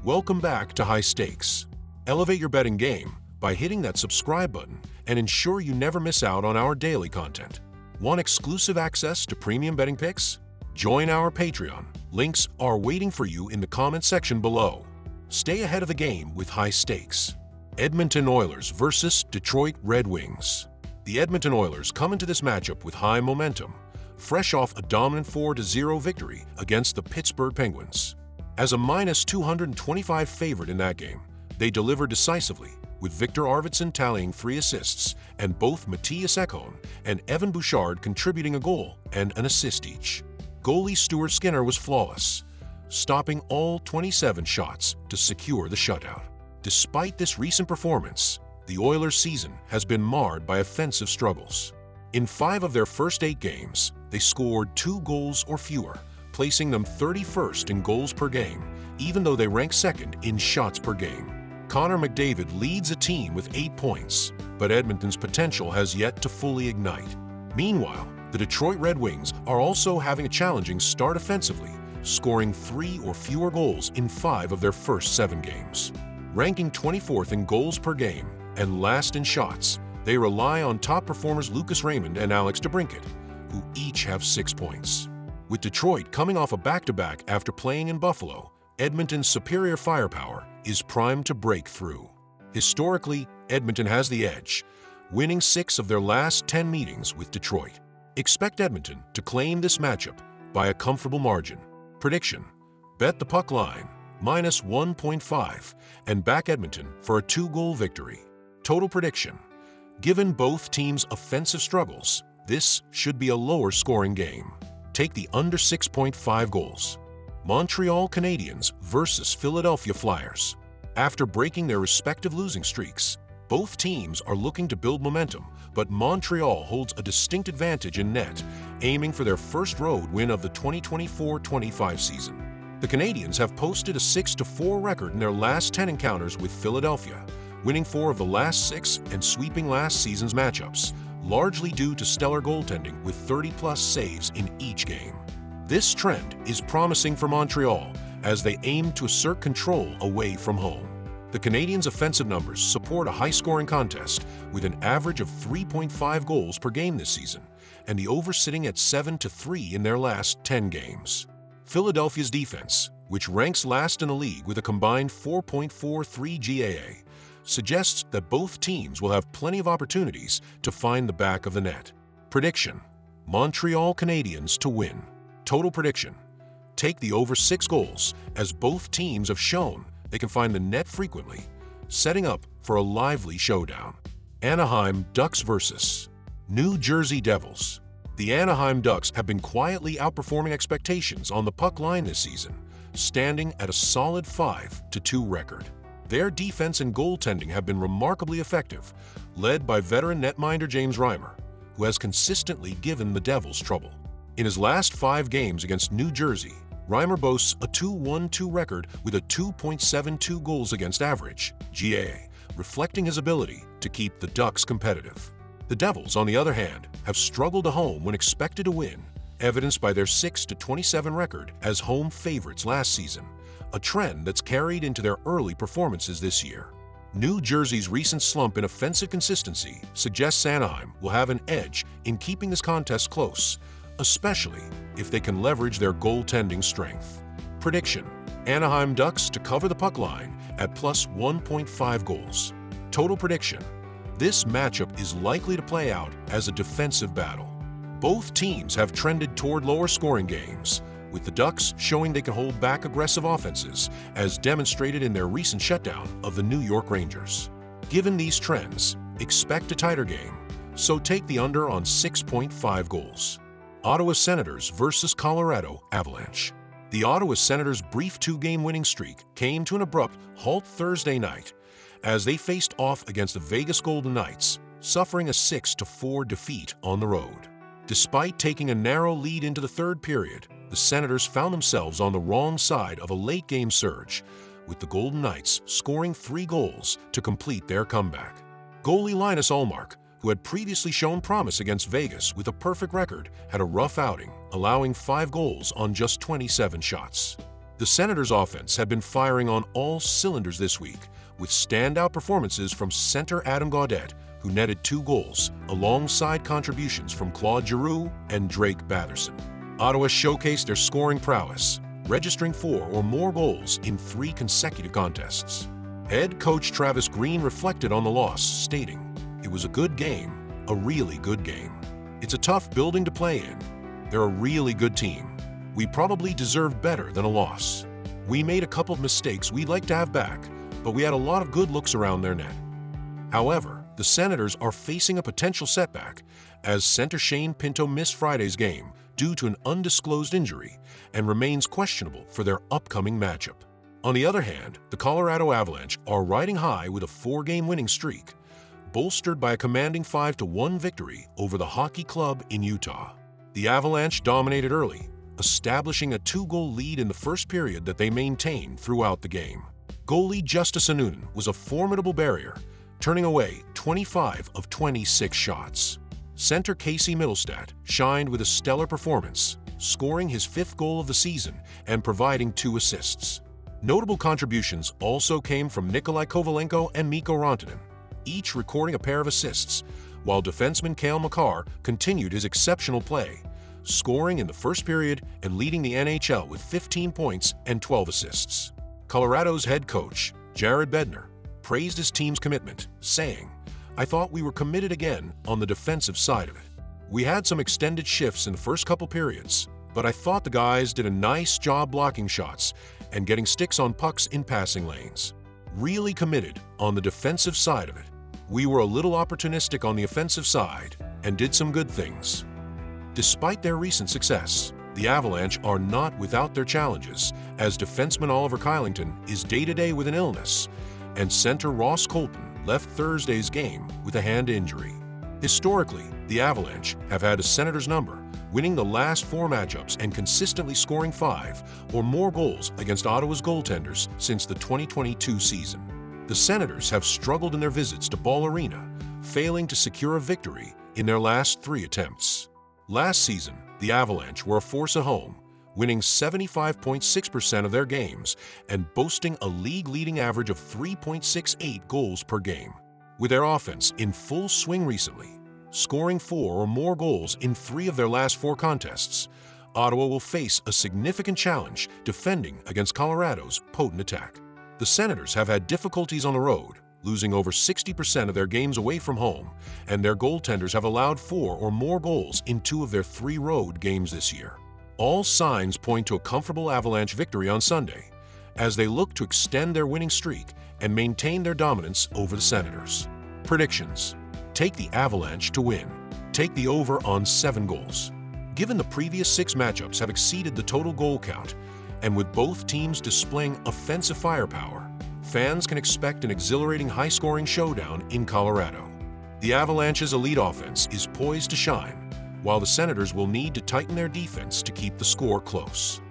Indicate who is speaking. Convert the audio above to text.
Speaker 1: Welcome back to High Stakes. Elevate your betting game by hitting that subscribe button and ensure you never miss out on our daily content. Want exclusive access to premium betting picks? Join our Patreon. Links are waiting for you in the comment section below. Stay ahead of the game with High Stakes. Edmonton Oilers versus Detroit Red Wings. The Edmonton Oilers come into this matchup with high momentum, fresh off a dominant 4-0 victory against the Pittsburgh Penguins. As a -225 favorite in that game, they delivered decisively, with Victor Arvidsson tallying 3 assists and both Matthias Ekholm and Evan Bouchard contributing a goal and an assist each. Goalie Stuart Skinner was flawless, stopping all 27 shots to secure the shutout. Despite this recent performance, the Oilers' season has been marred by offensive struggles. In 5 of their first 8 games, they scored 2 goals or fewer, placing them 31st in goals per game, even though they rank 2nd in shots per game. Connor McDavid leads a team with 8 points, but Edmonton's potential has yet to fully ignite. Meanwhile, the Detroit Red Wings are also having a challenging start offensively, scoring 3 or fewer goals in 5 of their first 7 games. Ranking 24th in goals per game and last in shots, they rely on top performers Lucas Raymond and Alex DeBrincat, who each have 6 points. With Detroit coming off a back-to-back after playing in Buffalo, Edmonton's superior firepower is primed to break through. Historically, Edmonton has the edge, winning 6 of their last 10 meetings with Detroit. Expect Edmonton to claim this matchup by a comfortable margin. Prediction: bet the puck line, -1.5, and back Edmonton for a 2-goal victory. Total prediction: given both teams' offensive struggles, this should be a lower scoring game. Take the under 6.5 goals. Montreal Canadiens versus Philadelphia Flyers. After breaking their respective losing streaks, both teams are looking to build momentum, but Montreal holds a distinct advantage in net, aiming for their first road win of the 2024-25 season. The Canadiens have posted a 6-4 record in their last 10 encounters with Philadelphia, winning 4 of the last 6 and sweeping last season's matchups, largely due to stellar goaltending with 30-plus saves in each game. This trend is promising for Montreal as they aim to assert control away from home. The Canadiens' offensive numbers support a high-scoring contest with an average of 3.5 goals per game this season, and the over sitting at 7-3 in their last 10 games. Philadelphia's defense, which ranks last in the league with a combined 4.43 GAA, suggests that both teams will have plenty of opportunities to find the back of the net. Prediction: Montreal Canadiens to win. Total prediction: take the over 6 goals, as both teams have shown they can find the net frequently, setting up for a lively showdown. Anaheim Ducks versus New Jersey Devils. The Anaheim Ducks have been quietly outperforming expectations on the puck line this season, standing at a solid 5-2 record. Their defense and goaltending have been remarkably effective, led by veteran netminder James Reimer, who has consistently given the Devils trouble. In his last 5 games against New Jersey, Reimer boasts a 2-1-2 record with a 2.72 goals against average (GAA), reflecting his ability to keep the Ducks competitive. The Devils, on the other hand, have struggled at home when expected to win, evidenced by their 6-27 record as home favorites last season, a trend that's carried into their early performances this year. New Jersey's recent slump in offensive consistency suggests Anaheim will have an edge in keeping this contest close, especially if they can leverage their goaltending strength. Prediction: Anaheim Ducks to cover the puck line at +1.5 goals. Total prediction: this matchup is likely to play out as a defensive battle. Both teams have trended toward lower scoring games, with the Ducks showing they can hold back aggressive offenses, as demonstrated in their recent shutdown of the New York Rangers. Given these trends, expect a tighter game, so take the under on 6.5 goals. Ottawa Senators versus Colorado Avalanche. The Ottawa Senators' brief 2-game winning streak came to an abrupt halt Thursday night as they faced off against the Vegas Golden Knights, suffering a 6-4 defeat on the road. Despite taking a narrow lead into the third period, the Senators found themselves on the wrong side of a late-game surge, with the Golden Knights scoring 3 goals to complete their comeback. Goalie Linus Ullmark, who had previously shown promise against Vegas with a perfect record, had a rough outing, allowing 5 goals on just 27 shots. The Senators' offense had been firing on all cylinders this week, with standout performances from center Adam Gaudette, who netted 2 goals, alongside contributions from Claude Giroux and Drake Batherson. Ottawa showcased their scoring prowess, registering 4 or more goals in 3 consecutive contests. Head coach Travis Green reflected on the loss, stating, "It was a good game, a really good game. It's a tough building to play in. They're a really good team. We probably deserved better than a loss. We made a couple of mistakes we'd like to have back, but we had a lot of good looks around their net." However, the Senators are facing a potential setback, as center Shane Pinto missed Friday's game due to an undisclosed injury and remains questionable for their upcoming matchup. On the other hand, the Colorado Avalanche are riding high with a 4-game winning streak, bolstered by a commanding 5-1 victory over the Hockey Club in Utah. The Avalanche dominated early, establishing a 2-goal lead in the first period that they maintained throughout the game. Goalie Justus Annunen was a formidable barrier, turning away 25 of 26 shots. Center Casey Middlestat shined with a stellar performance, scoring his 5th goal of the season and providing 2 assists. Notable contributions also came from Nikolai Kovalenko and Mikko Rantanen, each recording a pair of assists, while defenseman Cale Makar continued his exceptional play, scoring in the first period and leading the NHL with 15 points and 12 assists. Colorado's head coach, Jared Bednar, praised his team's commitment, saying, "I thought we were committed again on the defensive side of it. We had some extended shifts in the first couple periods, but I thought the guys did a nice job blocking shots and getting sticks on pucks in passing lanes. Really committed on the defensive side of it. We were a little opportunistic on the offensive side and did some good things." Despite their recent success, the Avalanche are not without their challenges, as defenseman Oliver Kylington is day-to-day with an illness, and center Ross Colton left Thursday's game with a hand injury. Historically, the Avalanche have had a Senators number, winning the last 4 matchups and consistently scoring 5 or more goals against Ottawa's goaltenders since the 2022 season. The Senators have struggled in their visits to Ball Arena, failing to secure a victory in their last 3 attempts. Last season, the Avalanche were a force at home, winning 75.6% of their games and boasting a league-leading average of 3.68 goals per game. With their offense in full swing recently, scoring 4 or more goals in 3 of their last 4 contests, Ottawa will face a significant challenge defending against Colorado's potent attack. The Senators have had difficulties on the road, losing over 60% of their games away from home, and their goaltenders have allowed 4 or more goals in 2 of their 3 road games this year. All signs point to a comfortable Avalanche victory on Sunday, as they look to extend their winning streak and maintain their dominance over the Senators. Predictions: take the Avalanche to win. Take the over on 7 goals. Given the previous 6 matchups have exceeded the total goal count, and with both teams displaying offensive firepower, fans can expect an exhilarating high-scoring showdown in Colorado. The Avalanche's elite offense is poised to shine, while the Senators will need to tighten their defense to keep the score close.